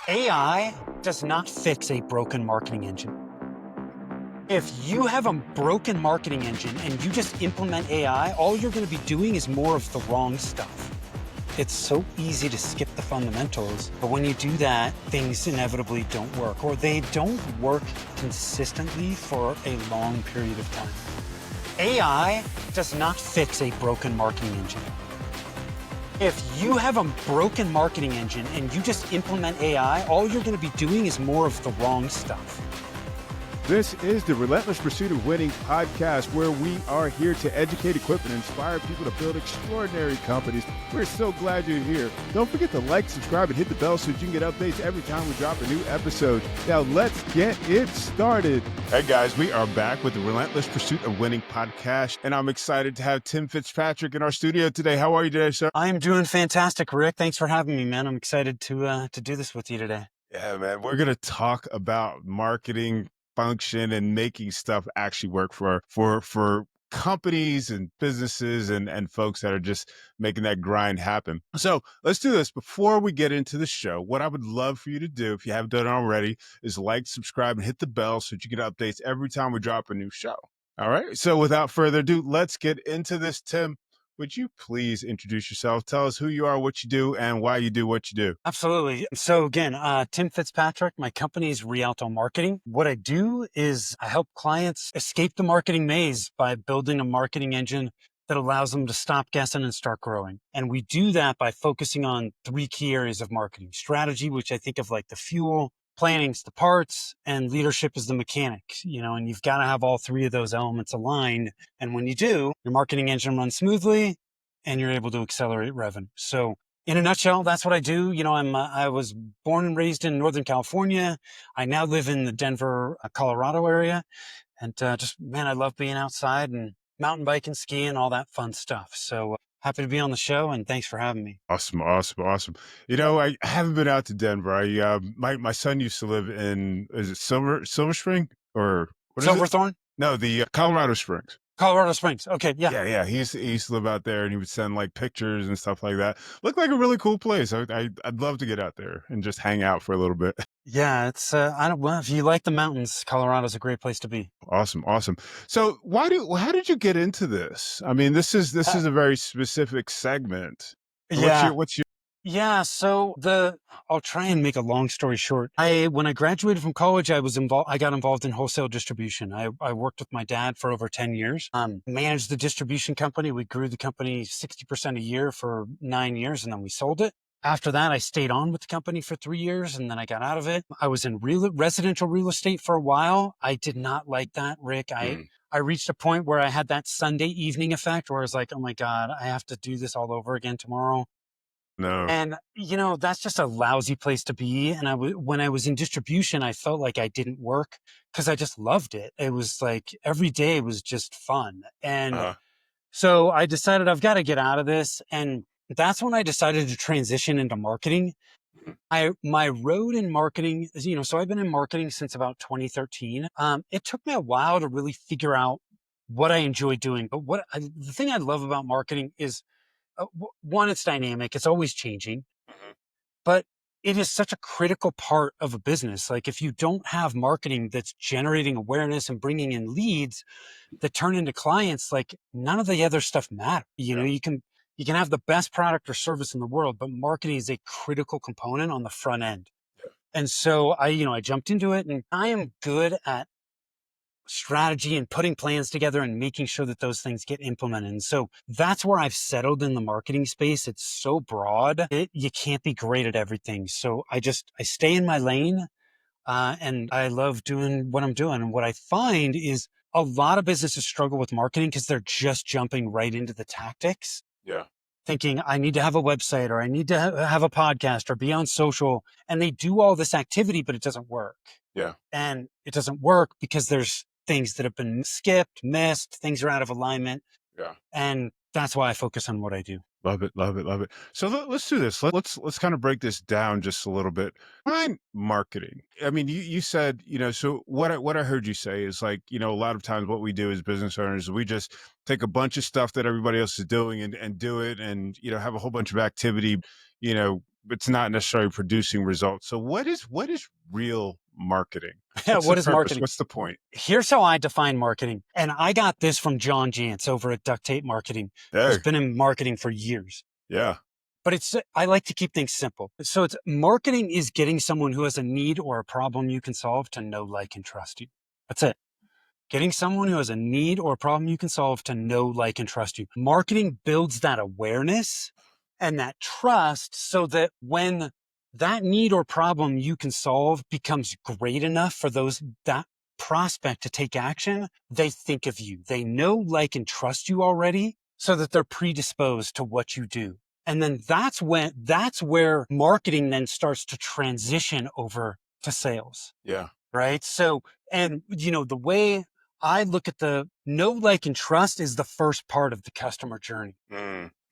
AI does not fix a broken marketing engine. If you have a broken marketing engine and you just implement AI, all you're going to be doing is more of the wrong stuff. It's so easy to skip the fundamentals, but when you do that, things inevitably don't work, or they don't work consistently for a long period of time. AI does not fix a broken marketing engine. If you have a broken marketing engine and you just implement AI, all you're going to be doing is more of the wrong stuff. This is the Relentless Pursuit of Winning podcast, where we are here to educate, equip, and inspire people to build extraordinary companies. We're so glad you're here. Don't forget to like, subscribe, and hit the bell so that you can get updates every time we drop a new episode. Now, let's get it started. Hey, guys, we are back with the Relentless Pursuit of Winning podcast, and I'm excited to have Tim Fitzpatrick in our studio today. How are you today, sir? I am doing fantastic, Rick. Thanks for having me, man. I'm excited to do this with you today. Yeah, man. We're going to talk about marketing function and making stuff actually work for companies and businesses and folks that are just making that grind happen. So let's do this. Before we get into the show, what I would love for you to do, if you haven't done it already, is like, subscribe, and hit the bell so that you get updates every time we drop a new show. All right. So without further ado, let's get into this. Tim, would you please introduce yourself? Tell us who you are, what you do, and why you do what you do. Absolutely. So again, Tim Fitzpatrick, my company is Rialto Marketing. What I do is I help clients escape the marketing maze by building a marketing engine that allows them to stop guessing and start growing. And we do that by focusing on three key areas of marketing: strategy, which I think of like the fuel; planning's the parts; and leadership is the mechanics, and you've got to have all three of those elements aligned. And when you do, your marketing engine runs smoothly and you're able to accelerate revenue. So in a nutshell, that's what I do. I was born and raised in Northern California. I now live in the Denver, Colorado area. And man, I love being outside and mountain biking, skiing, all that fun stuff. So happy to be on the show, and thanks for having me. Awesome. I haven't been out to Denver. My son used to live in, is it Silver Spring, or what is it? Silverthorne? No, the Colorado Springs. Colorado Springs. Okay, yeah. Yeah. He used to live out there, and he would send like pictures and stuff like that. Looked like a really cool place. I'd love to get out there and just hang out for a little bit. Yeah, it's well, if you like the mountains, Colorado's a great place to be. Awesome. So how did you get into this? I mean, this is a very specific segment. Yeah. What's your Yeah, so I'll try and make a long story short. When I graduated from college, I got involved in wholesale distribution. I worked with my dad for over 10 years, managed the distribution company. We grew the company 60% a year for 9 years, and then we sold it. After that, I stayed on with the company for 3 years, and then I got out of it. I was in residential real estate for a while. I did not like that, Rick. I reached a point where I had that Sunday evening effect where I was like, oh my God, I have to do this all over again tomorrow. No. And, that's just a lousy place to be. And when I was in distribution, I felt like I didn't work because I just loved it. It was like every day was just fun. And so I decided I've got to get out of this. And that's when I decided to transition into marketing. My road in marketing is, so I've been in marketing since about 2013. It took me a while to really figure out what I enjoy doing. But the thing I love about marketing is, one, it's dynamic. It's always changing, but it is such a critical part of a business. Like if you don't have marketing that's generating awareness and bringing in leads that turn into clients, like none of the other stuff matters. You can have the best product or service in the world, but marketing is a critical component on the front end. And so I jumped into it, and I am good at strategy and putting plans together and making sure that those things get implemented. And so that's where I've settled in the marketing space. It's so broad. You can't be great at everything. So I stay in my lane, and I love doing what I'm doing. And what I find is a lot of businesses struggle with marketing because they're just jumping right into the tactics. Yeah. Thinking I need to have a website, or I need to have a podcast, or be on social. And they do all this activity, but it doesn't work. Yeah. And it doesn't work because there's things that have been skipped, missed, things are out of alignment. Yeah. And that's why I focus on what I do. Love it, love it, love it. So let's do this. Let's kind of break this down just a little bit. Mind marketing. I mean, you said, so what I heard you say is like, a lot of times what we do as business owners, we just take a bunch of stuff that everybody else is doing and do it, and have a whole bunch of activity, you know, it's not necessarily producing results. So what is real marketing? What's the What is purpose? marketing? What's the point? Here's how I define marketing. And I got this from John Jantz over at Duct Tape Marketing, who's Hey, been in marketing for years. yeah, But I like to keep things simple. So it's marketing is getting someone who has a need or a problem you can solve to know, like, and trust you. That's it. Getting someone who has a need or a problem you can solve to know, like, and trust you. Marketing builds that awareness and that trust so that when that need or problem you can solve becomes great enough for that prospect to take action, they think of you. They know, like, and trust you already so that they're predisposed to what you do. And then that's where marketing then starts to transition over to sales, yeah, right? So, and the way I look at the know, like, and trust is the first part of the customer journey.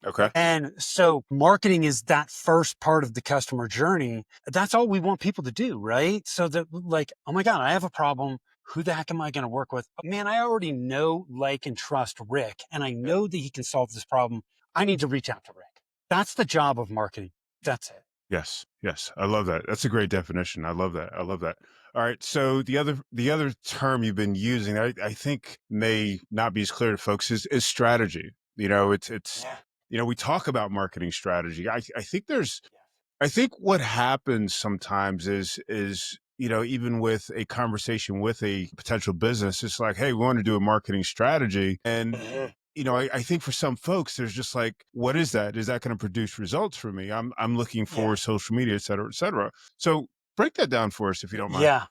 okay, And so marketing is that first part of the customer journey. That's all we want people to do, right? So that, like, oh my God, I have a problem. Who the heck am I going to work with? Man, I already know, like, and trust Rick, and I yeah. know that he can solve this problem. I need to reach out to Rick. That's the job of marketing. That's it. Yes, yes. I love that. That's a great definition. I love that. I love that. All right. So the other term you've been using, I think may not be as clear to folks is strategy. It's Yeah. we talk about marketing strategy. I think what happens sometimes is even with a conversation with a potential business, it's like, hey, we want to do a marketing strategy. And Mhm. I think for some folks, there's just like, what is that? Is that going to produce results for me? I'm looking Yeah. for social media, et cetera, et cetera. So break that down for us if you don't mind. Yeah.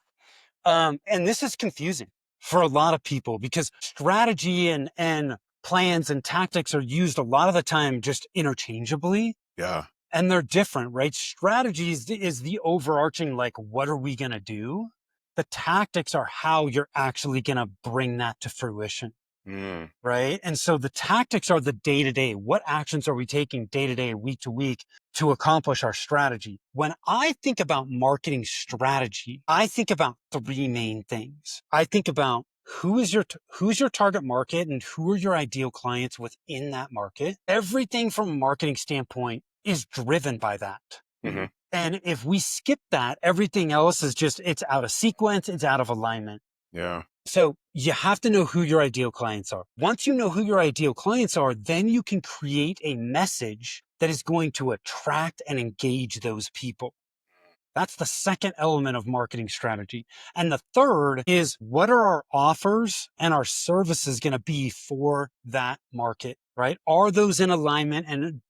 And this is confusing for a lot of people because strategy and plans and tactics are used a lot of the time just interchangeably, Yeah. and they're different, right? Strategy is the overarching, like, what are we going to do? The tactics are how you're actually going to bring that to fruition. Mm, Right. And so the tactics are the day to day. What actions are we taking day to day, week to week to accomplish our strategy? When I think about marketing strategy, I think about three main things. I think about who's your target market and who are your ideal clients within that market. Everything from a marketing standpoint is driven by that. hmm And if we skip that, everything else is just, it's out of sequence, it's out of alignment. yeah. So you have to know who your ideal clients are. Once you know who your ideal clients are, then you can create a message that is going to attract and engage those people. That's the second element of marketing strategy. And the third is, what are our offers and our services going to be for that market, right? Are those in alignment, and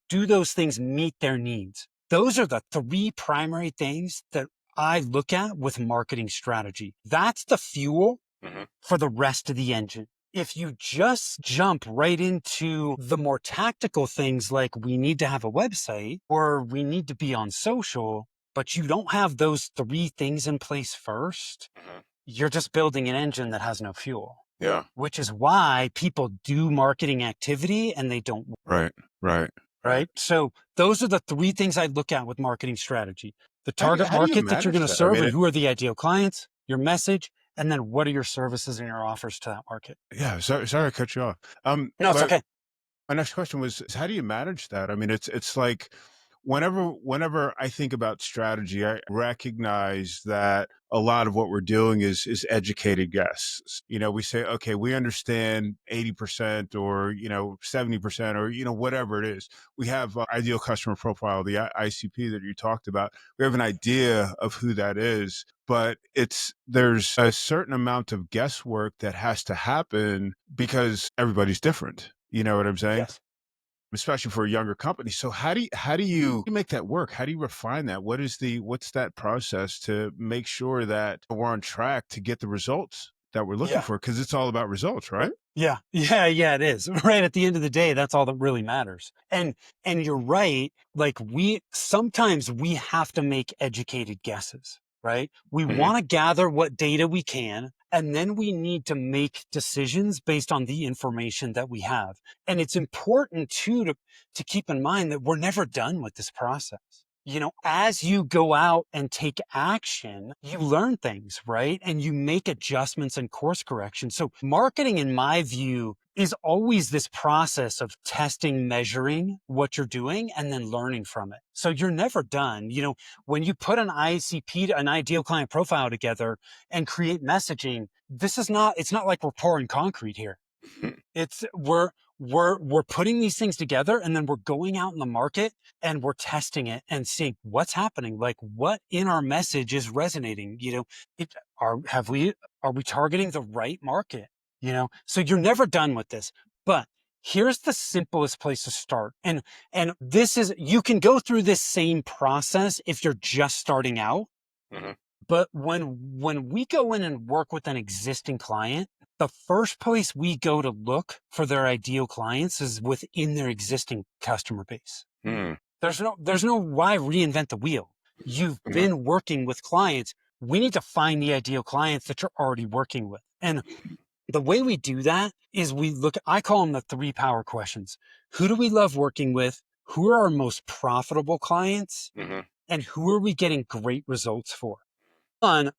do those things meet their needs? Those are the three primary things that I look at with marketing strategy. That's the fuel hmm for the rest of the engine. If you just jump right into the more tactical things like we need to have a website or we need to be on social, but you don't have those three things in place first, hmm you're just building an engine that has no fuel, Yeah. which is why people do marketing activity and they don't, Right. Right. Right. right? So those are the three things I look at with marketing strategy: the target How do you market that you're manage going to that? I serve mean, and who are the ideal clients, your message, and then what are your services and your offers to that market. yeah. Sorry to cut you off. No, it's But okay. my next question was, is how do you manage that? I mean, it's like whenever I think about strategy, I recognize that a lot of what we're doing is educated guesses. We say, okay, we understand 80% or 70% or whatever it is. We have ideal customer profile, the ICP that you talked about. We have an idea of who that is, but there's a certain amount of guesswork that has to happen because everybody's different. You know what I'm saying? Yes. Especially for a younger company. So how do you make that work? How do you refine that? What's that process to make sure that we're on track to get the results that we're looking Yeah. for? Because it's all about results, right? Yeah. Yeah, it is. Right at the end of the day, that's all that really matters. And you're right, like we sometimes we have to make educated guesses, right? We hmm want to gather what data we can, And then we need to make decisions based on the information that we have. And it's important too to keep in mind that we're never done with this process. As you go out and take action, you learn things, right? And you make adjustments and course corrections. So marketing, in my view, is always this process of testing, measuring what you're doing, and then learning from it. So you're never done. When you put an ICP, an ideal client profile together and create messaging, it's not like we're pouring concrete here. It's we're putting these things together, and then we're going out in the market and we're testing it and seeing what's happening, like what in our message is resonating. It are we targeting the right market? So you're never done with this. But here's the simplest place to start. And this is, you can go through this same process if you're just starting out. Mhm. But when we go in and work with an existing client, the first place we go to look for their ideal clients is within their existing customer base. Mm. There's no why reinvent the wheel. You've Mhm. been working with clients. We need to find the ideal clients that you're already working with. And the way we do that is I call them the 3 power questions. Who do we love working with? Who are our most profitable clients? Mhm. And who are we getting great results for? Why do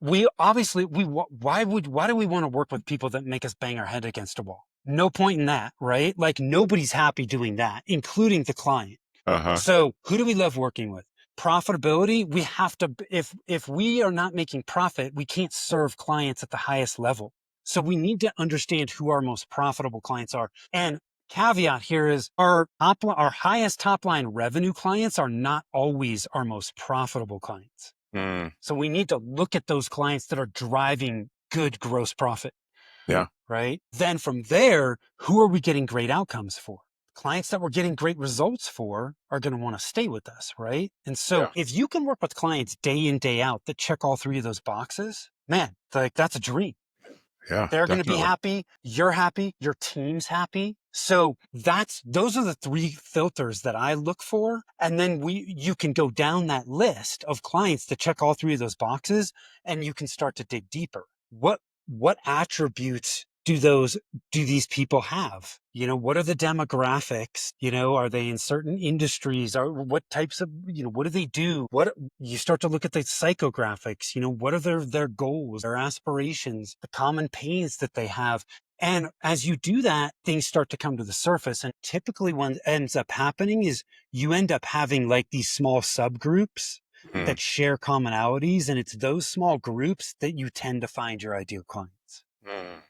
we want to work with people that make us bang our head against a wall? No point in that, right? Like nobody's happy doing that, including the client. Uh-huh. So who do we love working with? Profitability. We have to, if we are not making profit, we can't serve clients at the highest level. So we need to understand who our most profitable clients are. And caveat here is our highest top line revenue clients are not always our most profitable clients. Mm. So we need to look at those clients that are driving good gross profit. Yeah. Right. Then from there, who are we getting great outcomes for? Clients that we're getting great results for are going to want to stay with us. Right. And so Yeah. if you can work with clients day in, day out that check all 3 of those boxes, man, like that's a dream. Yeah, They're going to be definitely. happy. You're happy. Your team's happy. So those are the 3 filters that I look for. And then you can go down that list of clients that check all 3 of those boxes, and you can start to dig deeper. What attributes do these people have? What are the demographics? Are they in certain industries? Or what types of, what do they do? What you start to look at the psychographics, what are their goals, their aspirations, the common pains that they have. And as you do that, things start to come to the surface. And typically what ends up happening is you end up having like these small subgroups Mm. that share commonalities. And it's those small groups that you tend to find your ideal clients. Mm.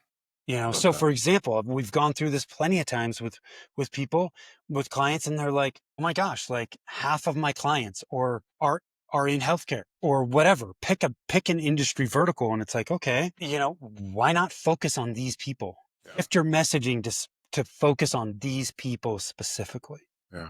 So Okay. for example, we've gone through this plenty of times with people, with clients, and they're like, oh my gosh, like half of my clients are in healthcare or whatever. Pick an industry vertical. And it's like, okay, why not focus on these people? Yeah. Shift your messaging to focus on these people specifically. Yeah.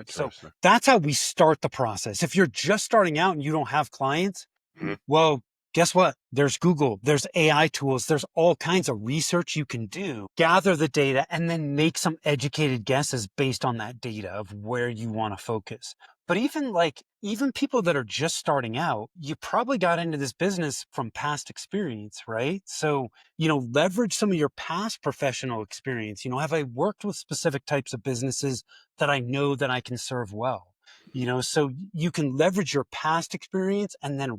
So Interesting. that's how we start the process. If you're just starting out and you don't have clients, Mhm. well, guess what? There's Google, there's AI tools, there's all kinds of research you can do, gather the data, and then make some educated guesses based on that data of where you want to focus. But even people that are just starting out, you probably got into this business from past experience, right? So, leverage some of your past professional experience. Have I worked with specific types of businesses that I know that I can serve well? So you can leverage your past experience and then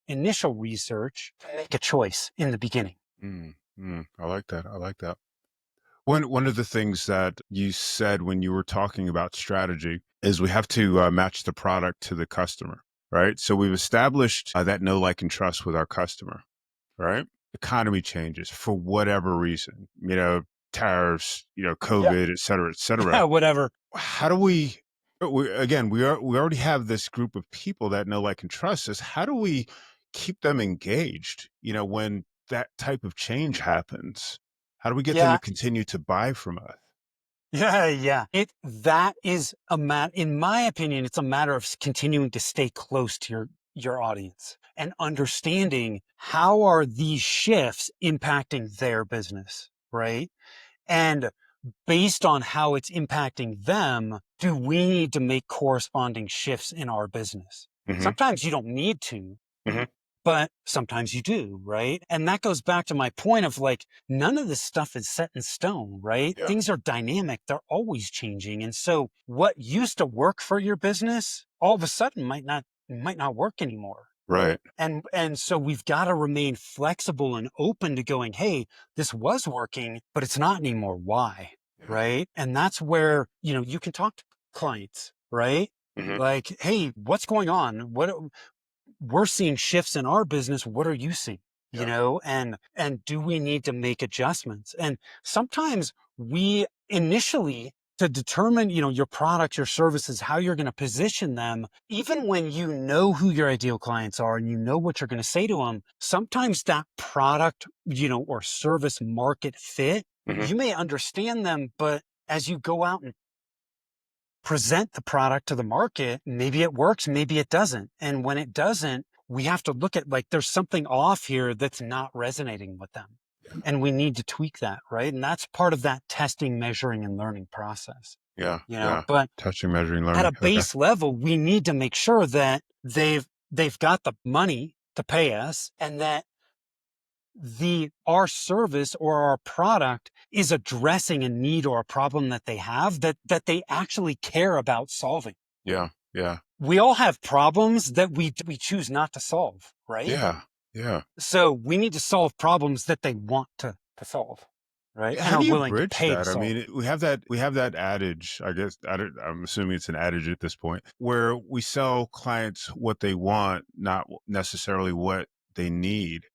initial research, to make a choice in the beginning. Mm. Mm. I like that. I like that. One of the things that you said when you were talking about strategy is we have to match the product to the customer, right? So we've established that know, like, and trust with our customer, right? Economy changes for whatever reason, tariffs, Yeah. COVID, et cetera, et cetera. Yeah, whatever. How do we already have this group of people that know, like, and trust us. How do we keep them engaged, when that type of change happens? How do we get them to Yeah. continue to buy from us? Yeah. Yeah. That is in my opinion, it's a matter of continuing to stay close to your audience and understanding how are these shifts impacting their business, right? And based on how it's impacting them, do we need to make corresponding shifts in our business? Hmm. Sometimes you don't need to, Hmm. but sometimes you do, right? And that goes back to my point of like, none of this stuff is set in stone, right? Yeah. Things are dynamic. They're always changing. And so what used to work for your business all of a sudden might not work anymore. Right. And so we've got to remain flexible and open to going, hey, this was working, but it's not anymore. Why? Yeah. Right. And that's where, you can talk to clients, right? Mhm. Like, hey, what's going on? We're seeing shifts in our business. What are you seeing? Yeah. And do we need to make adjustments? And sometimes we initially, to determine, your products, your services, how you're going to position them, even when you know who your ideal clients are and you know what you're going to say to them, sometimes that product, or service market fit, Mhm. you may understand them, but as you go out and present the product to the market, maybe it works, maybe it doesn't. And when it doesn't, we have to look at like, there's something off here that's not resonating with them. And we need to tweak that, right? And that's part of that testing, measuring, and learning process, Yeah. Yeah. but Touching, measuring, at learning. a base level, we need to make sure that they've got the money to pay us, and that our service or our product is addressing a need or a problem that they have that they actually care about solving. Yeah. Yeah. We all have problems that we choose not to solve, right? Yeah. Yeah. So we need to solve problems that they want to solve, right? Yeah, And how are do you willing to bridge pay to that? I solve. mean, we have that adage, I guess, I'm assuming it's an adage at this point, where we sell clients what they want, not necessarily what they need.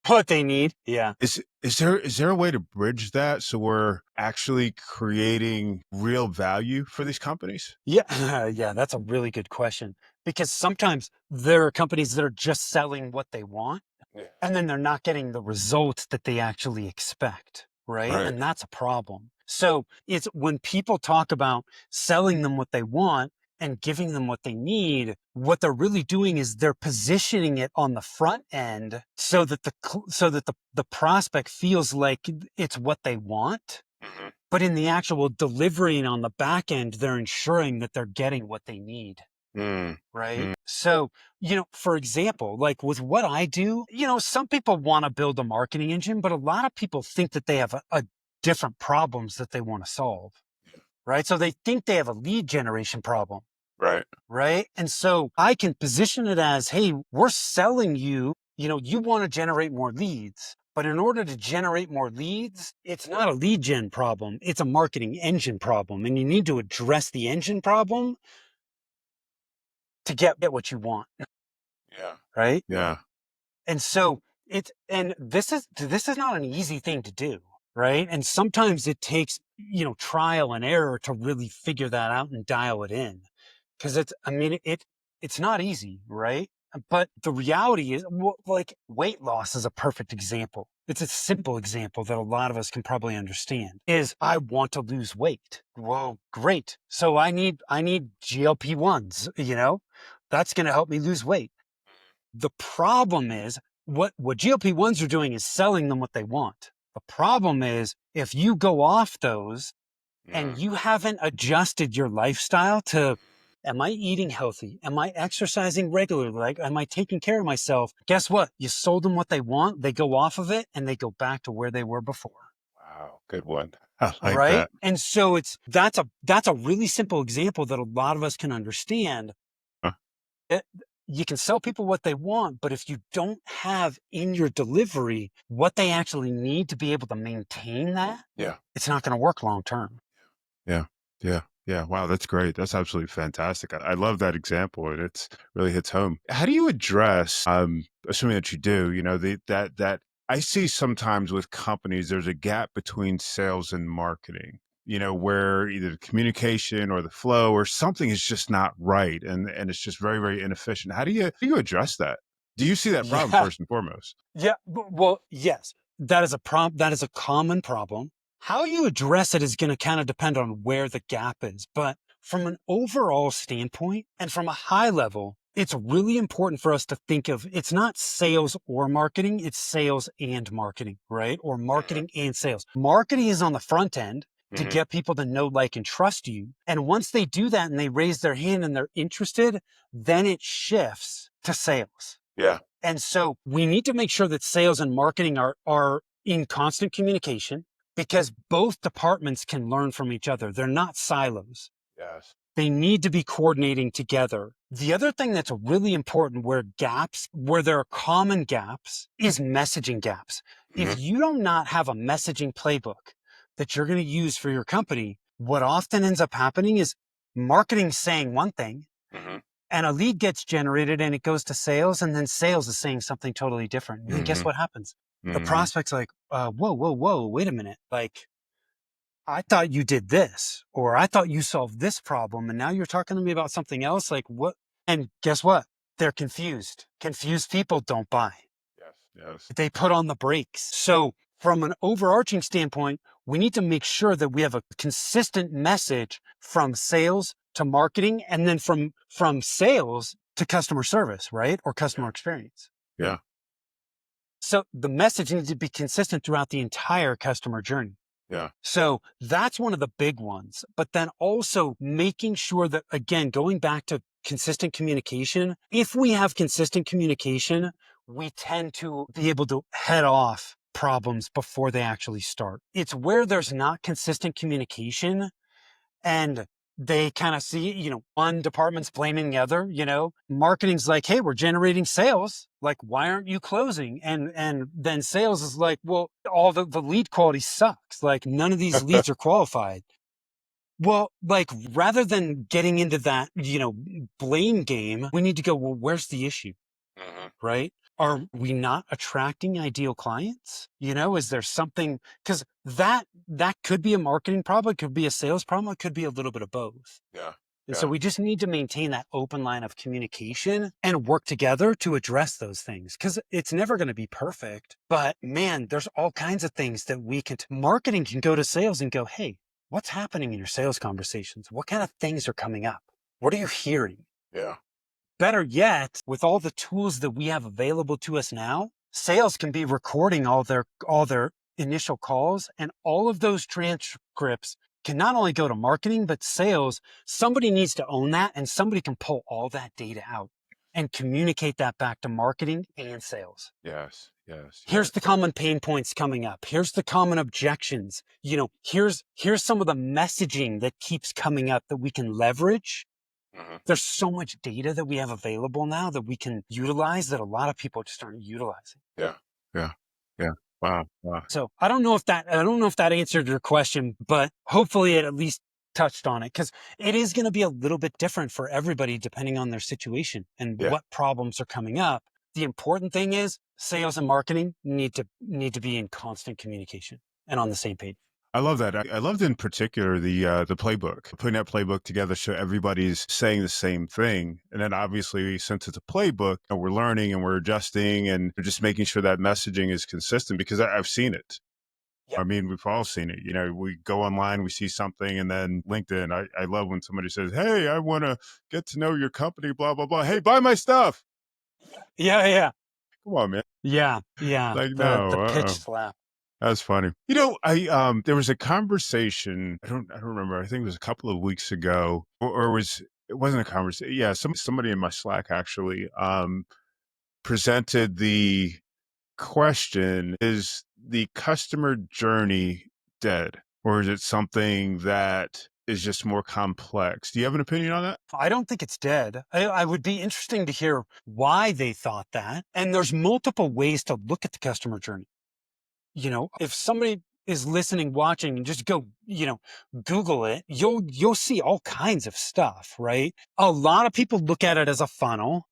What they need. Yeah. Is there a way to bridge that so we're actually creating real value for these companies? Yeah. Yeah. That's a really good question, because sometimes there are companies that are just selling what they want, Yeah. and then they're not getting the results that they actually expect, right? Right. And that's a problem. So it's when people talk about selling them what they want and giving them what they need, what they're really doing is they're positioning it on the front end so that the prospect feels like it's what they want. Mhm. But in the actual delivery and on the back end, they're ensuring that they're getting what they need. Mm. Right. Mm. So, for example, like with what I do, some people want to build a marketing engine, but a lot of people think that they have a different problems that they want to solve. Right. So they think they have a lead generation problem. Right. Right. And so I can position it as, hey, we're selling you, you want to generate more leads. But in order to generate more leads, it's not a lead gen problem. It's a marketing engine problem. And you need to address the engine problem to get what you want. Yeah. Right. Yeah. And so this is not an easy thing to do, right? And sometimes it takes, trial and error to really figure that out and dial it in. Cause it's not easy, right? But the reality is, like weight loss is a perfect example. It's a simple example that a lot of us can probably understand is I want to lose weight. Well, great. So I need GLP-1s, that's going to help me lose weight. The problem is what GLP-1s are doing is selling them what they want. The problem is if you go off those and Mm. you haven't adjusted your lifestyle to, am I eating healthy? Am I exercising regularly? Like, am I taking care of myself? Guess what? You sold them what they want. They go off of it and they go back to where they were before. Wow. Good one. I like Right. that. And so that's a really simple example that a lot of us can understand. Huh. You can sell people what they want, but if you don't have in your delivery what they actually need to be able to maintain that, Yeah. it's not going to work long term. Yeah. Yeah. Yeah. Wow. That's great. That's absolutely fantastic. I love that example, and it's really hits home. How do you address, assuming that you do, that I see sometimes with companies, there's a gap between sales and marketing, where either the communication or the flow or something is just not right. And it's just very, very inefficient. How do you address that? Do you see that problem Yeah. first and foremost? Yeah. Well, yes, that is that is a common problem. How you address it is going to kind of depend on where the gap is. But from an overall standpoint and from a high level, it's really important for us to think of it's not sales or marketing, it's sales and marketing, right? Or Mhm. marketing and sales. Marketing is on the front end to Mhm. get people to know, like, and trust you. And once they do that and they raise their hand and they're interested, then it shifts to sales. Yeah. And so we need to make sure that sales and marketing are in constant communication, because both departments can learn from each other. They're not silos. Yes. They need to be coordinating together. The other thing that's really important where there are common gaps, is messaging gaps. If you do not have a messaging playbook that you're going to use for your company, what often ends up happening is marketing saying one thing, and a lead gets generated and it goes to sales, and then sales is saying something totally different. And then guess what happens? The prospect's like, whoa, wait a minute. Like, I thought you did this, or I thought you solved this problem, and now you're talking to me about something else. Like, what? And guess what? They're confused. Confused people don't buy. Yes. Yes. They put on the brakes. So from an overarching standpoint, we need to make sure that we have a consistent message from sales to marketing, and then from sales to customer service, right? Or customer experience. Yeah. So the message needs to be consistent throughout the entire customer journey. Yeah. So that's one of the big ones. But then also making sure that, again, going back to consistent communication, if we have consistent communication, we tend to be able to head off problems before they actually start. It's where there's not consistent communication and they kind of see, one department's blaming the other, marketing's like, hey, we're generating sales. Like, why aren't you closing? And then sales is like, well, all the lead quality sucks. Like, none of these leads are qualified. Well, like, rather than getting into that, blame game, we need to go, well, where's the issue? Right? Are we not attracting ideal clients? Is there something, because that could be a marketing problem, it could be a sales problem, it could be a little bit of both. Yeah. And so we just need to maintain that open line of communication and work together to address those things, because it's never going to be perfect. But man, there's all kinds of things that marketing can go to sales and go, hey, what's happening in your sales conversations? What kind of things are coming up? What are you hearing? Yeah. Better yet, with all the tools that we have available to us now, sales can be recording all their initial calls, and all of those transcripts can not only go to marketing, but sales. Somebody needs to own that, and somebody can pull all that data out and communicate that back to marketing and sales. Yes. Yes. Here's the common pain points coming up. Here's the common objections. Here's some of the messaging that keeps coming up that we can leverage. There's so much data that we have available now that we can utilize that a lot of people just aren't utilizing. Yeah. Yeah. Yeah. Wow. Wow. So I don't know if that answered your question, but hopefully it at least touched on it, because it is going to be a little bit different for everybody depending on their situation and what problems are coming up. The important thing is sales and marketing need to be in constant communication and on the same page. I love that. I loved in particular the playbook, putting that playbook together so everybody's saying the same thing. And then obviously, since it's a playbook, we're learning and we're adjusting and we're just making sure that messaging is consistent, because I've seen it. Yep. I mean, we've all seen it. We go online, we see something, and then LinkedIn. I love when somebody says, hey, I want to get to know your company, blah, blah, blah. Hey, buy my stuff. Yeah. Come on, man. Yeah. Like, the pitch slap. That's funny. I there was a conversation. I don't remember. I think it was a couple of weeks ago, or it wasn't a conversation. Yeah, somebody in my Slack actually presented the question: is the customer journey dead, or is it something that is just more complex? Do you have an opinion on that? I don't think it's dead. I would be interesting to hear why they thought that. And there's multiple ways to look at the customer journey. If somebody is listening, watching, and just go, Google it, you'll see all kinds of stuff, right? A lot of people look at it as a funnel.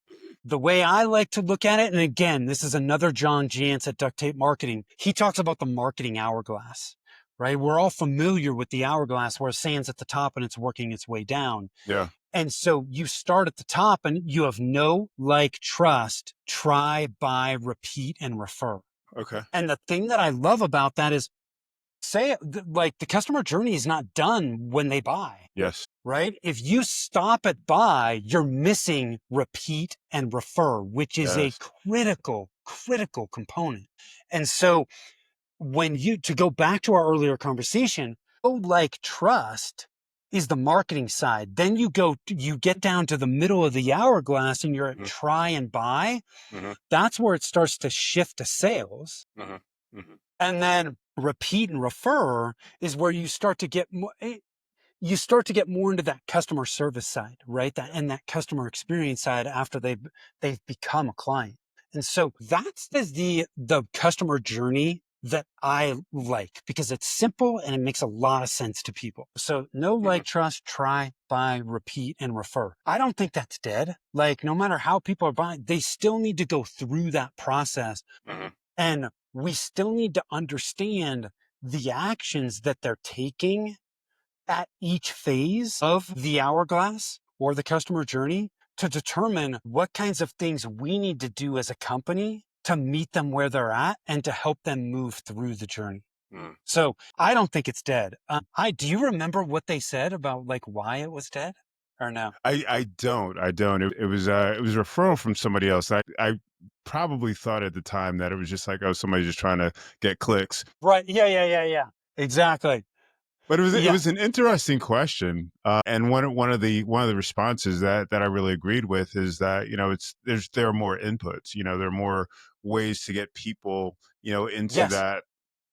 The way I like to look at it, and again, this is another John Jantz at Duct Tape Marketing. He talks about the marketing hourglass, right? We're all familiar with the hourglass where sand's at the top and it's working its way down. Yeah. And so you start at the top and you have know, like, trust, try, buy, repeat, and refer. Okay. And the thing that I love about that is, the customer journey is not done when they buy. Yes. Right? If you stop at buy, you're missing repeat and refer, which is a critical component. And so to go back to our earlier conversation, like trust is the marketing side. Then you get down to the middle of the hourglass and you're at try and buy. That's where it starts to shift to sales. And then repeat and refer is where you start to get more, into that customer service side, right? And that customer experience side after they've become a client. And so that's the customer journey that I like, because it's simple and it makes a lot of sense to people. So know, like, trust, try, buy, repeat, and refer. I don't think that's dead. Like, no matter how people are buying, they still need to go through that process. And we still need to understand the actions that they're taking at each phase of the hourglass or the customer journey to determine what kinds of things we need to do as a company to meet them where they're at and to help them move through the journey. So I don't think it's dead. Do you remember what they said about like why it was dead or no? I don't. It was a referral from somebody else. I probably thought at the time that it was just like, oh, somebody's just trying to get clicks. Right. Yeah. Exactly. But it Yeah. was an interesting question, and one of the responses that I really agreed with is that, you know, there are more inputs, you know, there are more ways to get people, you know, into Yes. that,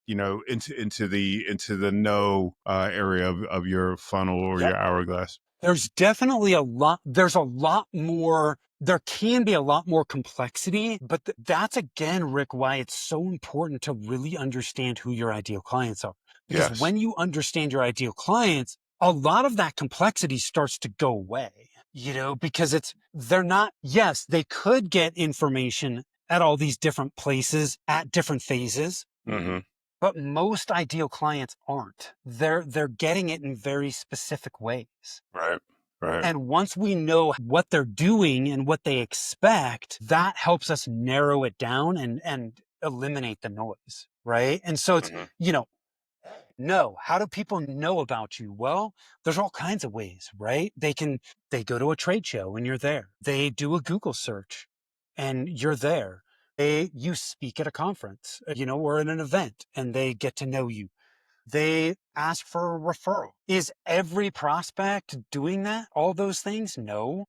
you know, into the no area of your funnel or Yep. your hourglass. There's definitely there's a lot more, there can be a lot more complexity, but that's again, Rick, why it's so important to really understand who your ideal clients are. Because Yes. when you understand your ideal clients, a lot of that complexity starts to go away, you know, because they're not, yes, they could get information at all these different places at different phases. But most ideal clients aren't. They're getting it in very specific ways. Right. Right. And once we know what they're doing and what they expect, that helps us narrow it down and eliminate the noise, right? And so it's, you know, how do people know about you? Well, there's all kinds of ways, right? They go to a trade show and you're there. They do a Google search and you're there. You speak at a conference, you know, or at an event and they get to know you. They ask for a referral. Is every prospect doing that? All those things? No.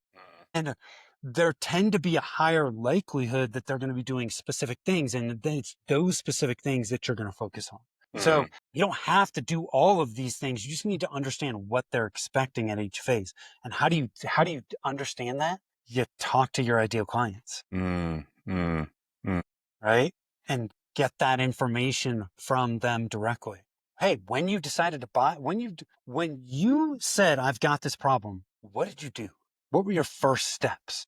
And there tend to be a higher likelihood that they're going to be doing specific things. And then it's those specific things that you're going to focus on. So you don't have to do all of these things. You just need to understand what they're expecting at each phase. And how do you understand that? You talk to your ideal clients, right? And get that information from them directly. Hey, when you decided to buy, when you said, I've got this problem, what did you do? What were your first steps?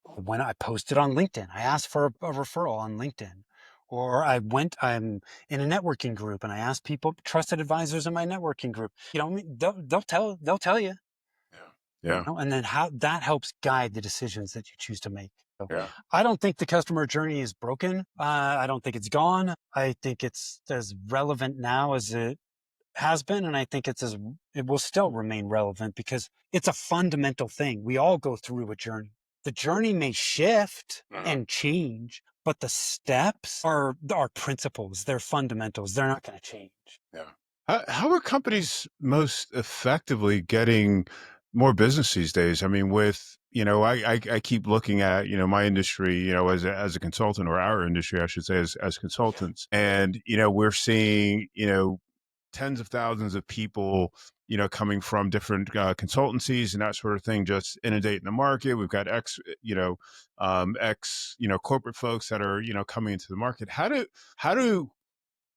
When I posted on LinkedIn, I asked for a referral on LinkedIn, or I'm in a networking group and I asked people, trusted advisors in my networking group, you know, they'll tell you, Yeah. you know, and then how that helps guide the decisions that you choose to make. So Yeah. I don't think the customer journey is broken. I don't think it's gone. I think it's as relevant now as it has been. And I think it will still remain relevant because it's a fundamental thing. We all go through a journey. The journey may shift and change, but the steps are principles. They're fundamentals. They're not going to change. Yeah. How are companies most effectively getting more business these days? I mean, with, you know, I keep looking at, you know, my industry, you know, as a consultant, or our industry, I should say, as consultants. And, you know, we're seeing, you know, tens of thousands of people, you know, coming from different consultancies and that sort of thing, just inundating the market. We've got you know, corporate folks that are, you know, coming into the market. How do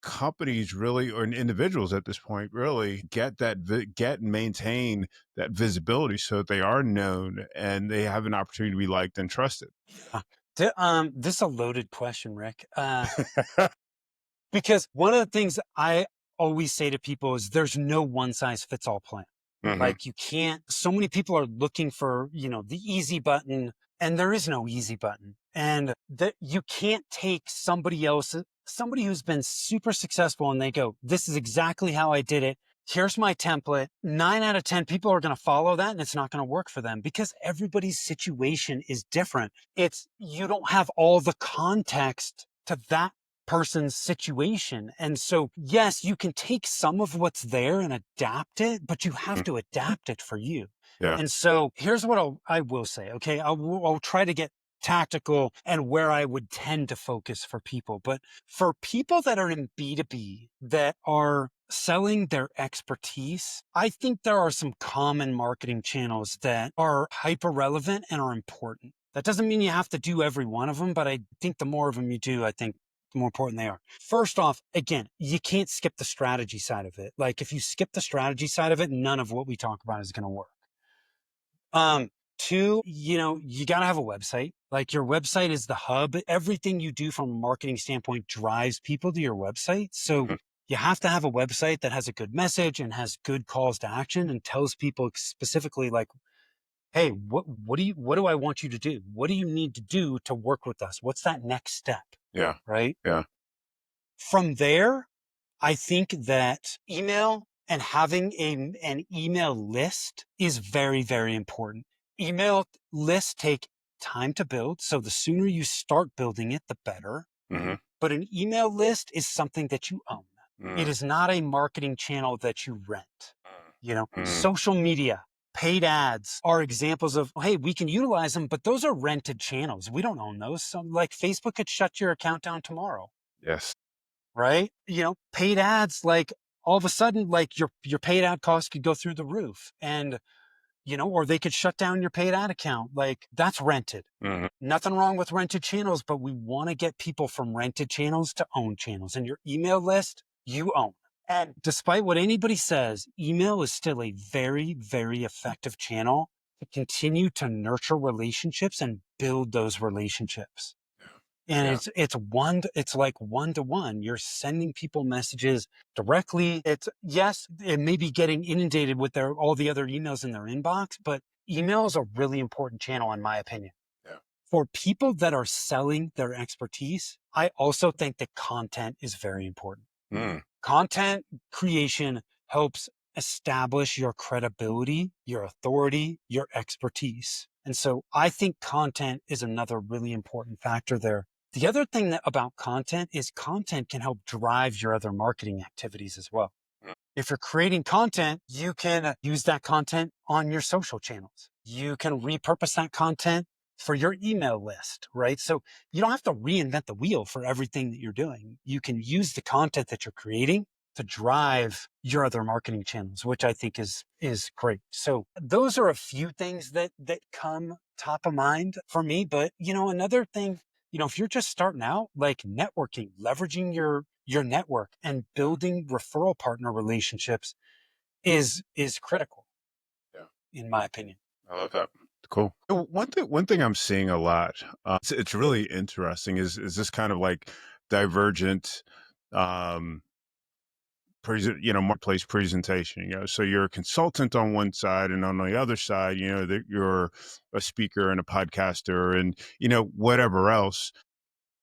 companies really, or individuals at this point, really get get and maintain that visibility so that they are known and they have an opportunity to be liked and trusted? This is a loaded question, Rick. Because one of the things I always say to people is there's no one size fits all plan. Like you can't, so many people are looking for, you know, the easy button, and there is no easy button. And that you can't take somebody who's been super successful and they go, this is exactly how I did it. Here's my template. 9 out of 10 people are going to follow that and it's not going to work for them because everybody's situation is different. You don't have all the context to that person's situation. And so, yes, you can take some of what's there and adapt it, but you have to adapt it for you. Yeah. And so here's what I will say. Okay. I'll try to get tactical and where I would tend to focus for people. But for people that are in B2B that are selling their expertise, I think there are some common marketing channels that are hyper relevant and are important. That doesn't mean you have to do every one of them, but I think the more of them you do, I think the more important they are. First off, again, you can't skip the strategy side of it. Like if you skip the strategy side of it, none of what we talk about is going to work. Two, you got to have a website. Like your website is the hub. Everything you do from a marketing standpoint drives people to your website. So you have to have a website that has a good message and has good calls to action and tells people specifically like, hey, what do I want you to do? What do you need to do to work with us? What's that next step? Yeah. Right. Yeah. From there, I think that email and having an email list is very, very important. Email lists take time to build. So the sooner you start building it, the better. But an email list is something that you own. It is not a marketing channel that you rent. Social media, paid ads are examples of, hey, we can utilize them, but those are rented channels. We don't own those. So like Facebook could shut your account down tomorrow. Yes. Right? Paid ads, like all of a sudden, like your paid ad costs could go through the roof and, or they could shut down your paid ad account. Like that's rented. Nothing wrong with rented channels, but we want to get people from rented channels to own channels, and your email list you own. And despite what anybody says, email is still a very, very effective channel to continue to nurture relationships and build those relationships. And it's like one-to-one. You're sending people messages directly. It may be getting inundated with all the other emails in their inbox, but email is a really important channel in my opinion. Yeah. For people that are selling their expertise, I also think that content is very important. Content creation helps establish your credibility, your authority, your expertise. And so I think content is another really important factor there. The other thing about content is content can help drive your other marketing activities as well. If you're creating content, you can use that content on your social channels. You can repurpose that content for your email list, right? So you don't have to reinvent the wheel for everything that you're doing. You can use the content that you're creating to drive your other marketing channels, which I think is great. So those are a few things that come top of mind for me. But, another thing, if you're just starting out, like networking, leveraging your network and building referral partner relationships is critical. Yeah. In my opinion. I love that. Cool. One thing I'm seeing a lot, it's really interesting is this kind of like divergent, marketplace presentation, so you're a consultant on one side and on the other side, that you're a speaker and a podcaster and, whatever else.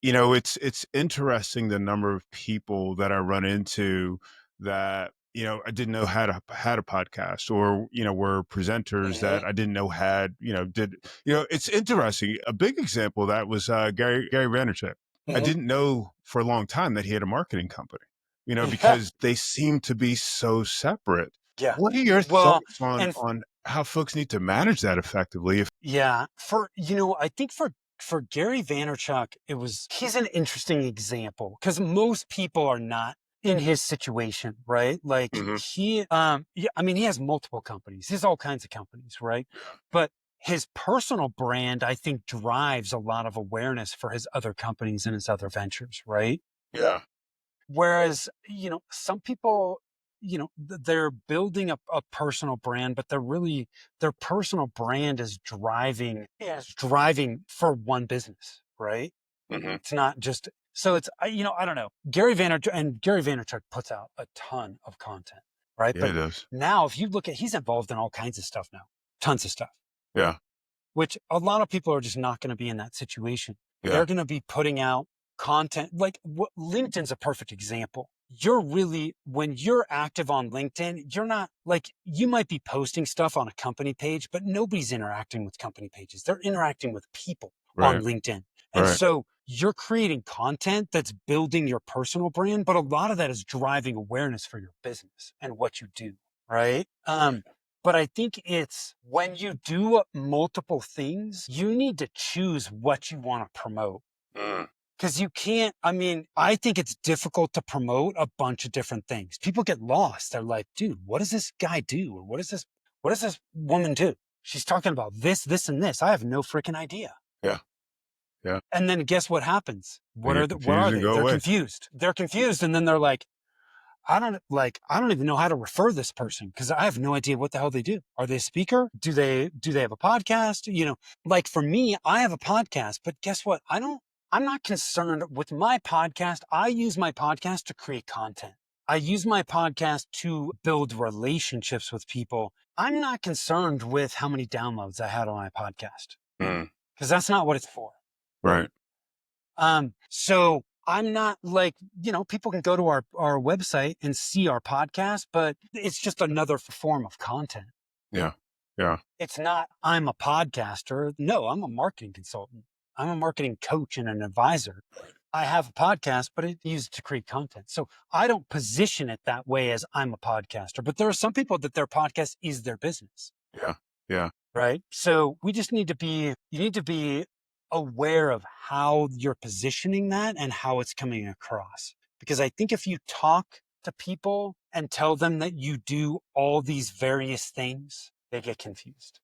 It's interesting the number of people that I run into that, I didn't know had a podcast or, were presenters that I didn't know had, it's interesting. A big example of that was Gary Vaynerchuk. I didn't know for a long time that he had a marketing company, because they seem to be so separate. Yeah. What are your thoughts on how folks need to manage that effectively? I think for Gary Vaynerchuk, he's an interesting example because most people are not in his situation, right? Like he has multiple companies. He has all kinds of companies, right? But his personal brand, I think, drives a lot of awareness for his other companies and his other ventures, right? Yeah. Whereas, some people, they're building a personal brand, but their personal brand is driving for one business, right? It's not just, so it's, I don't know. Gary Vaynerchuk puts out a ton of content, right? Yeah, But he does. now if you look at, he's involved in all kinds of stuff now, tons of stuff. Yeah. Which a lot of people are just not going to be in that situation. Yeah. They're going to be putting out content like LinkedIn's a perfect example. When you're active on LinkedIn, you're not like, you might be posting stuff on a company page, but nobody's interacting with company pages. They're interacting with people on LinkedIn. And so you're creating content that's building your personal brand, but a lot of that is driving awareness for your business and what you do, right? But I think it's when you do multiple things, you need to choose what you want to promote. Because you can't, I mean, I think it's difficult to promote a bunch of different things. People get lost. They're like, dude, what does this guy do? Or what does this woman do? She's talking about this, this, and this. I have no freaking idea. Yeah. Yeah. And then guess what happens? They get What are confused and they? go They're away. confused. They're confused. And then they're like, I don't even know how to refer this person because I have no idea what the hell they do. Are they a speaker? Do they have a podcast? You know, like for me, I have a podcast, but guess what? I'm not concerned with my podcast. I use my podcast to create content. I use my podcast to build relationships with people. I'm not concerned with how many downloads I had on my podcast because that's not what it's for. Right. So I'm not like, people can go to our website and see our podcast, but it's just another form of content. Yeah. Yeah. It's not, I'm a podcaster. No, I'm a marketing consultant. I'm a marketing coach and an advisor. I have a podcast, but it's used to create content. So I don't position it that way as I'm a podcaster, but there are some people that their podcast is their business. Yeah. Yeah. Right. So you need to be aware of how you're positioning that and how it's coming across. Because I think if you talk to people and tell them that you do all these various things, they get confused.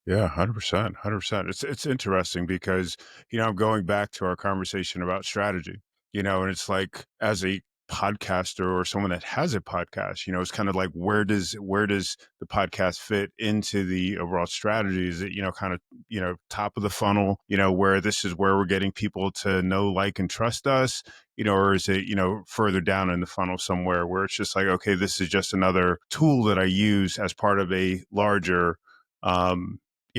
Yeah, 100%, 100%. It's interesting because, I'm going back to our conversation about strategy, and it's like as a podcaster or someone that has a podcast, it's kind of like where does the podcast fit into the overall strategy? Is it, kind of, top of the funnel, where this is where we're getting people to know, like, and trust us, or is it, further down in the funnel somewhere where it's just like, okay, this is just another tool that I use as part of a larger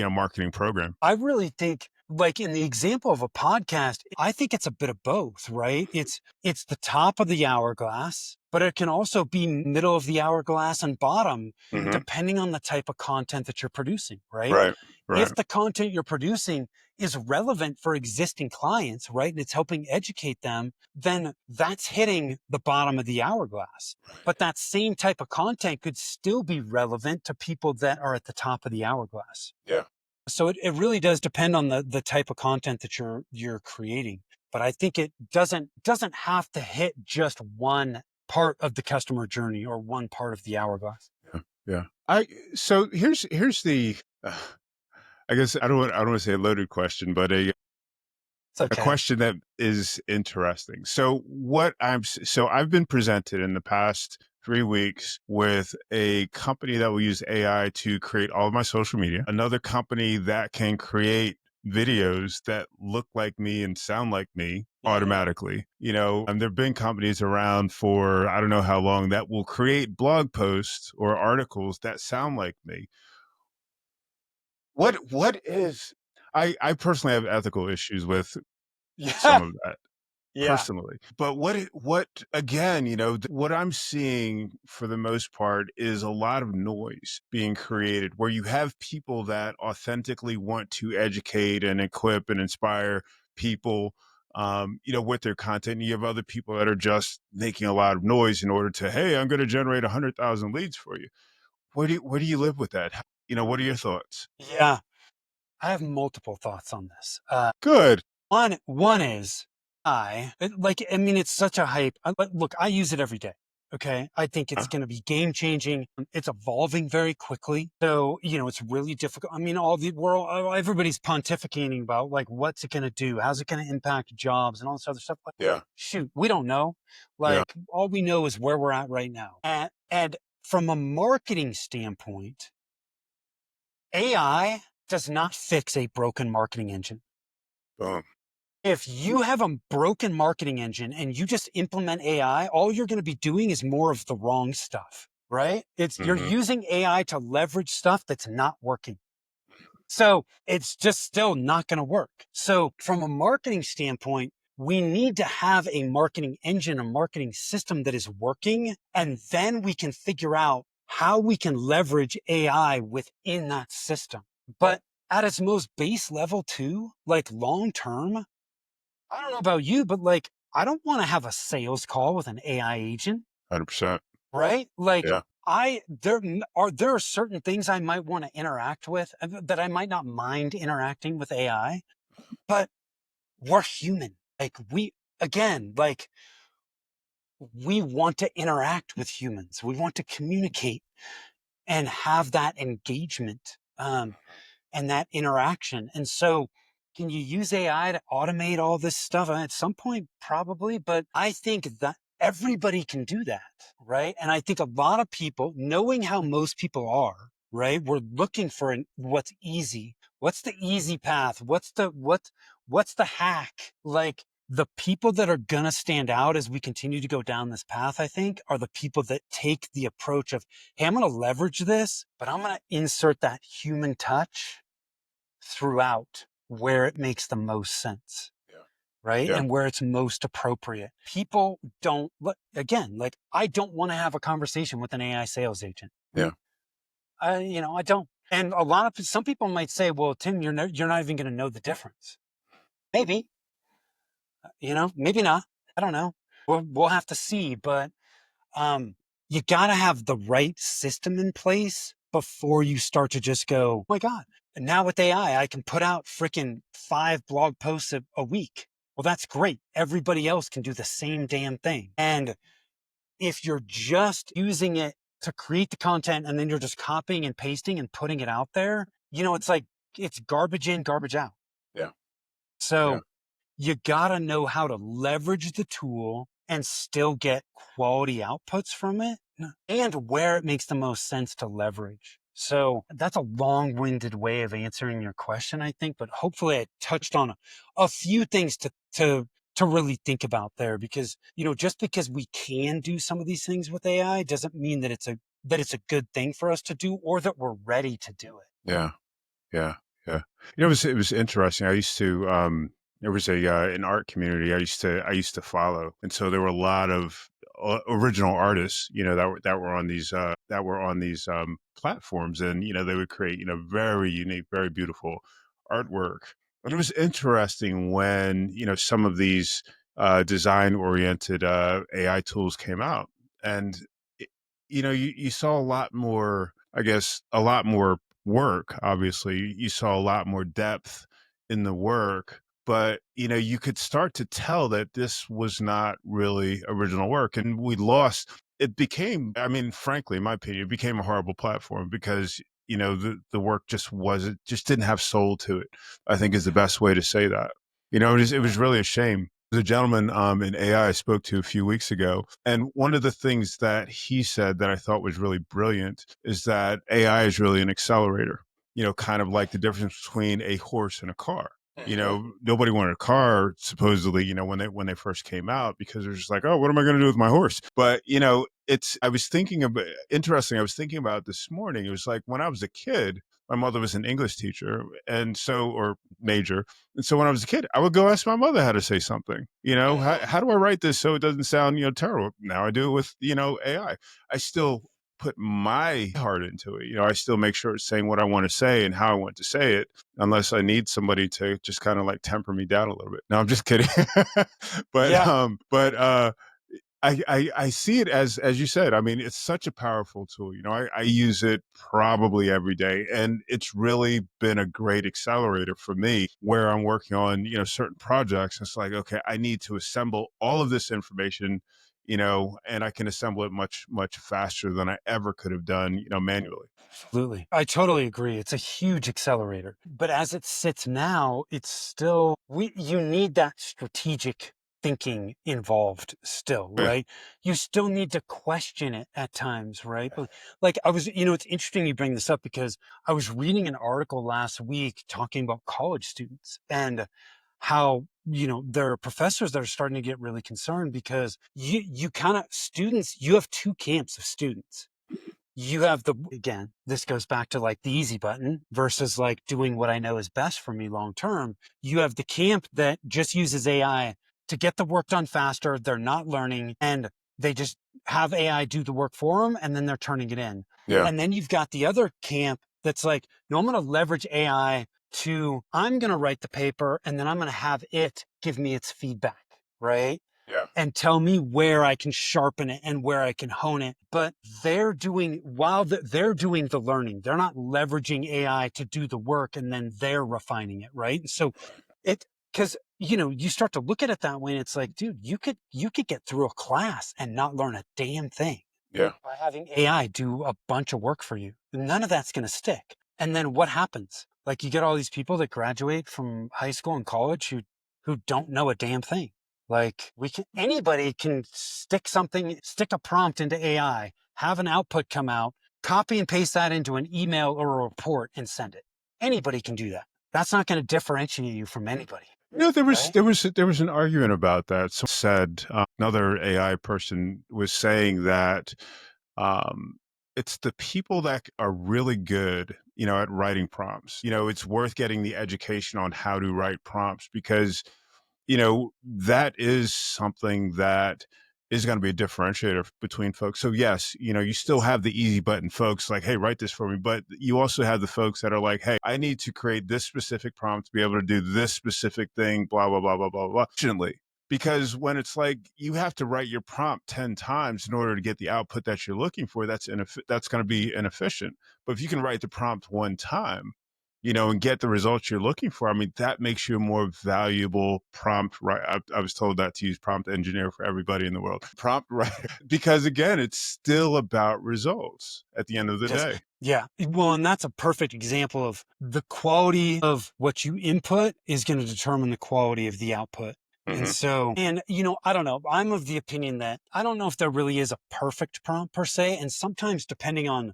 marketing program. I really think, like in the example of a podcast, I think it's a bit of both, right? It's the top of the hourglass, but it can also be middle of the hourglass and bottom, depending on the type of content that you're producing, right? Right. Right. If the content you're producing is relevant for existing clients, right, and it's helping educate them, then that's hitting the bottom of the hourglass. But that same type of content could still be relevant to people that are at the top of the hourglass. Yeah. So it really does depend on the type of content that you're creating. But I think it doesn't have to hit just one part of the customer journey or one part of the hourglass. Yeah. So here's the I guess I don't want to say a loaded question, but a question that is interesting. So I've been presented in the past 3 weeks with a company that will use AI to create all of my social media, another company that can create videos that look like me and sound like me automatically, and there've been companies around for, I don't know how long, that will create blog posts or articles that sound like me. What is, I personally have ethical issues with some of that. Personally. But what again, what I'm seeing for the most part is a lot of noise being created where you have people that authentically want to educate and equip and inspire people, with their content. And you have other people that are just making a lot of noise in order to, hey, I'm going to generate 100,000 leads for you. Where do you live with that? What are your thoughts? Yeah, I have multiple thoughts on this. Good. One is, it's such a hype. Look, I use it every day. Okay. I think it's going to be game changing. It's evolving very quickly. So, it's really difficult. I mean, everybody's pontificating about like, what's it going to do? How's it going to impact jobs and all this other stuff? Shoot, we don't know. All we know is where we're at right now. And from a marketing standpoint, AI does not fix a broken marketing engine. Boom. If you have a broken marketing engine and you just implement AI, all you're going to be doing is more of the wrong stuff, right? You're using AI to leverage stuff that's not working. So it's just still not going to work. So from a marketing standpoint, we need to have a marketing engine, a marketing system that is working, and then we can figure out how we can leverage AI within that system. But at its most base level too, like long term, I don't know about you, but like, I don't want to have a sales call with an AI agent, 100%. right? Like, Yeah. there are certain things I might want to interact with that I might not mind interacting with AI, but we're human. Like again, like we want to interact with humans. We want to communicate and have that engagement. And that interaction. And so, can you use AI to automate all this stuff? At some point, probably, but I think that everybody can do that, right? And I think a lot of people, knowing how most people are, right? We're looking for what's easy. What's the easy path? What's the hack? Like the people that are gonna stand out as we continue to go down this path, I think, are the people that take the approach of, hey, I'm going to leverage this, but I'm going to insert that human touch throughout where it makes the most sense, Yeah. right? Yeah. And where it's most appropriate. People don't look, again, like I don't want to have a conversation with an AI sales agent. Yeah. I don't. And some people might say, well, Tim, you're not even going to know the difference. Maybe, maybe not. I don't know. We'll have to see, but you got to have the right system in place before you start to just go, oh my God. And now with AI, I can put out freaking 5 blog posts a week. Well, that's great. Everybody else can do the same damn thing. And if you're just using it to create the content and then you're just copying and pasting and putting it out there, it's like it's garbage in, garbage out. Yeah. Yeah. So you got to know how to leverage the tool and still get quality outputs from it and where it makes the most sense to leverage. So that's a long-winded way of answering your question, I think, but hopefully I touched on a few things to really think about there, because, just because we can do some of these things with AI doesn't mean that it's a good thing for us to do or that we're ready to do it. Yeah. Yeah. Yeah. It was interesting. I used to, there was an art community I used to follow. And so there were a lot of original artists, that were on these platforms, and, they would create, very unique, very beautiful artwork. And it was interesting when, some of these design oriented AI tools came out, and, it- you saw a lot more, I guess, a lot more work. Obviously, you saw a lot more depth in the work, but, you could start to tell that this was not really original work, and we lost. It became, I mean, frankly, in my opinion, it became a horrible platform because, the work just didn't have soul to it, I think, is the best way to say that. It was really a shame. There's a gentleman in AI I spoke to a few weeks ago, and one of the things that he said that I thought was really brilliant is that AI is really an accelerator. Kind of like the difference between a horse and a car. Nobody wanted a car, supposedly, when they first came out, because they're just like, oh, what am I going to do with my horse? But, I was thinking about, interesting. I was thinking about it this morning. It was like when I was a kid, my mother was an English teacher, or major. And so when I was a kid, I would go ask my mother how to say something. How do I write this so it doesn't sound, terrible? Now I do it with, AI. I still put my heart into it. I still make sure it's saying what I want to say and how I want to say it, unless I need somebody to just kind of like temper me down a little bit. No, I'm just kidding. but Yeah. I see it as you said. I mean, it's such a powerful tool. I use it probably every day, and it's really been a great accelerator for me where I'm working on, certain projects. It's like, okay, I need to assemble all of this information, and I can assemble it much, much faster than I ever could have done, manually. Absolutely. I totally agree. It's a huge accelerator. But as it sits now, it's still, you need that strategic thinking involved still, Yeah. right? You still need to question it at times, right? But like it's interesting you bring this up, because I was reading an article last week talking about college students and how, there are professors that are starting to get really concerned because you kind of students, you have two camps of students. You have again, this goes back to like the easy button versus like doing what I know is best for me long term. You have the camp that just uses AI to get the work done faster. They're not learning, and they just have AI do the work for them, and then they're turning it in. Yeah. And then you've got the other camp that's like, no, I'm going to leverage AI to I'm going to write the paper and then I'm going to have it give me its feedback, right? Yeah. And tell me where I can sharpen it and where I can hone it. But they're doing, they're doing the learning, they're not leveraging AI to do the work and then they're refining it, right? So because you start to look at it that way and it's like, dude, you could get through a class and not learn a damn thing. Yeah. By having AI do a bunch of work for you. None of that's going to stick. And then what happens? Like you get all these people that graduate from high school and college who don't know a damn thing. Like anybody can stick a prompt into AI, have an output come out, copy and paste that into an email or a report and send it. Anybody can do that. That's not going to differentiate you from anybody. There was Right? there was an argument about that. Someone said another AI person was saying that um, it's the people that are really good, at writing prompts. It's worth getting the education on how to write prompts because that is something that is going to be a differentiator between folks. So yes, you still have the easy button folks like, hey, write this for me. But you also have the folks that are like, hey, I need to create this specific prompt to be able to do this specific thing, blah, blah, blah, blah, blah, blah. Fortunately, because when it's like you have to write your prompt 10 times in order to get the output that you're looking for, that's going to be inefficient. But if you can write the prompt one time, and get the results you're looking for, I mean, that makes you a more valuable prompt, right? I was told that to use prompt engineer for everybody in the world. Prompt writer, because again, it's still about results at the end of the day. Yeah. Well, and that's a perfect example of the quality of what you input is going to determine the quality of the output. Mm-hmm. And so, I don't know. I'm of the opinion that I don't know if there really is a perfect prompt per se. And sometimes depending on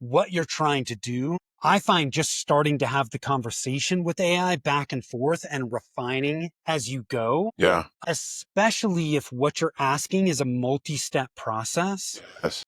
what you're trying to do, I find just starting to have the conversation with AI back and forth and refining as you go. Yeah. Especially if what you're asking is a multi-step process. Yes.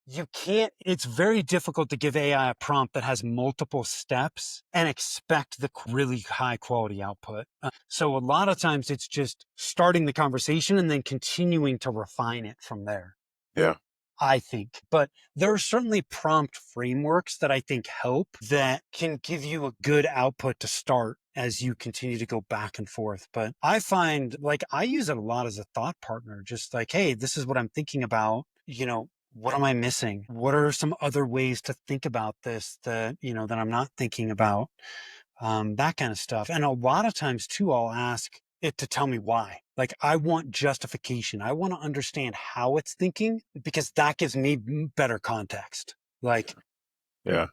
It's very difficult to give AI a prompt that has multiple steps and expect the really high quality output. So a lot of times it's just starting the conversation and then continuing to refine it from there. Yeah. I think, but there are certainly prompt frameworks that I think help that can give you a good output to start as you continue to go back and forth. But I find like I use it a lot as a thought partner, just like, hey, this is what I'm thinking about. What am I missing? What are some other ways to think about this that I'm not thinking about? That kind of stuff. And a lot of times too, I'll ask it to tell me why. Like I want justification. I want to understand how it's thinking because that gives me better context. Like, Yeah.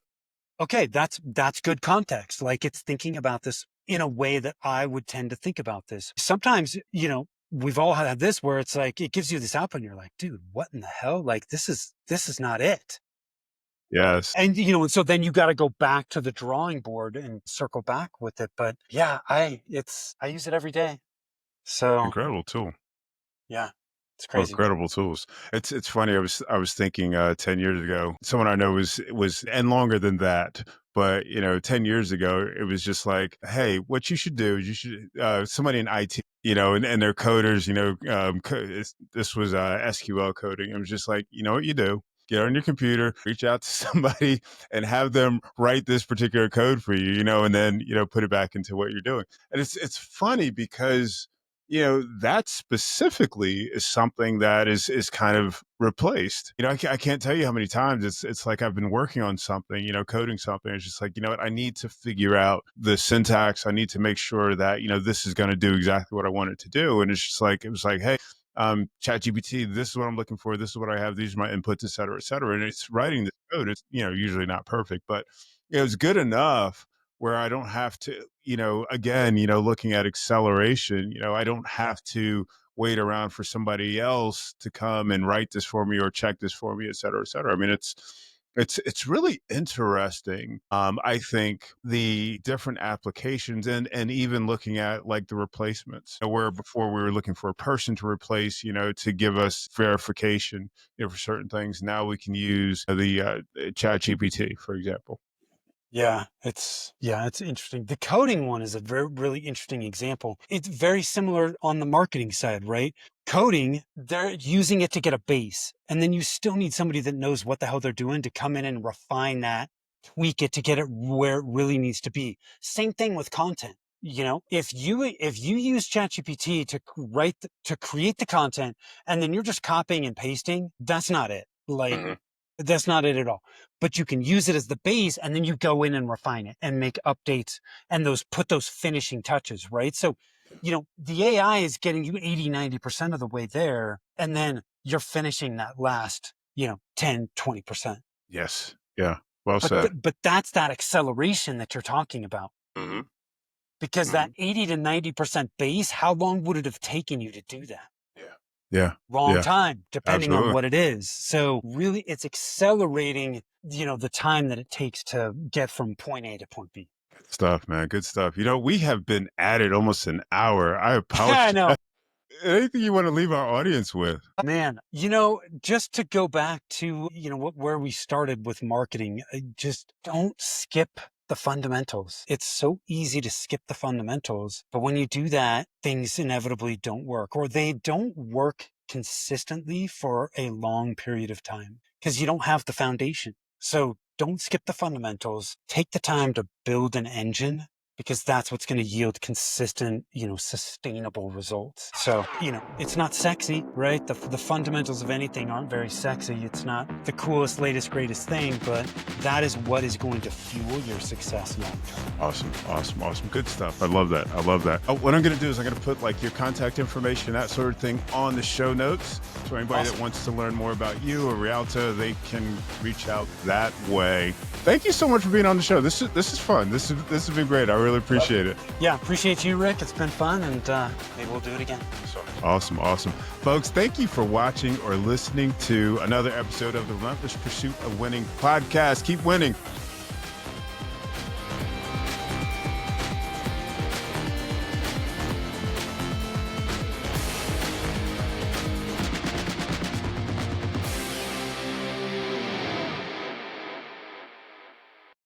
okay, that's good context. Like it's thinking about this in a way that I would tend to think about this. Sometimes, we've all had this where it's like, it gives you this output and you're like, dude, what in the hell? Like this is not it. Yes. And, and so then you got to go back to the drawing board and circle back with it. But yeah, I use it every day. So Incredible tool. yeah, it's Oh, crazy. incredible tools. It's funny. I was thinking 10 years ago, someone I know was and longer than that. But 10 years ago, it was just like, hey, what you should do is you should somebody in IT, and they're coders, this was SQL coding. It was just like, you know what you do? Get on your computer, reach out to somebody and have them write this particular code for you, and then, put it back into what you're doing. And it's funny because that specifically is something that is kind of replaced. I can't tell you how many times it's like I've been working on something, coding something. It's just like, what, I need to figure out the syntax. I need to make sure that, this is going to do exactly what I want it to do. And it's just like, it was like, hey, ChatGPT, this is what I'm looking for. This is what I have. These are my inputs, et cetera, et cetera. And it's writing the code. It's, usually not perfect, but it's good enough where I don't have to, again, looking at acceleration, I don't have to wait around for somebody else to come and write this for me or check this for me, et cetera, et cetera. I mean, it's really interesting. I think the different applications and even looking at like the replacements, where before we were looking for a person to replace, to give us verification, for certain things. Now we can use the Chat GPT, for example. Yeah, it's interesting. The coding one is a very, really interesting example. It's very similar on the marketing side, right? Coding, they're using it to get a base. And then you still need somebody that knows what the hell they're doing to come in and refine that tweak it to get it where it really needs to be. Same thing with content. If you use ChatGPT to create the content, and then you're just copying and pasting, that's not it. That's not it at all. But you can use it as the base, and then you go in and refine it and make updates and put those finishing touches, right? So, the AI is getting you 80, 90% of the way there, and then you're finishing that last, 10, 20%. Yes. Yeah. Well said. But that's that acceleration that you're talking about. Because that 80 to 90% base, how long would it have taken you to do that? Yeah. Wrong time, depending Absolutely. on what it is. So really, it's accelerating, the time that it takes to get from point A to point B. Good stuff, man. Good stuff. We have been at it almost an hour. I Yeah, I apologize. know. Anything you want to leave our audience with? Man, just to go back to, where we started with marketing, just don't skip the fundamentals. It's so easy to skip the fundamentals, but when you do that, things inevitably don't work, or they don't work consistently for a long period of time because you don't have the foundation. So don't skip the fundamentals. Take the time to build an engine, because that's what's going to yield consistent, sustainable results. So, it's not sexy, right? The fundamentals of anything aren't very sexy. It's not the coolest, latest, greatest thing, but that is what is going to fuel your success long term. Awesome. Good stuff. I love that. Oh, what I'm going to do is I'm going to put your contact information, that sort of thing, on the show notes. So anybody that wants to learn more about you or Rialto, they can reach out that way. Thank you so much for being on the show. This is fun. This has been great. I really appreciate it. Yeah, appreciate you, Rick. It's been fun, and maybe we'll do it again. Awesome. Folks, thank you for watching or listening to another episode of the Relentless Pursuit of Winning podcast. Keep winning.